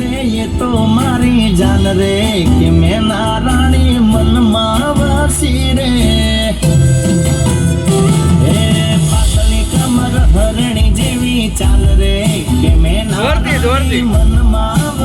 છે એ તો મારી જાન રે કે મેં નારાણી મનમાં વાસી રે એ પાતળી કમર હરણી જેવી ચાલ રે કે મેં નારાણી મનમાં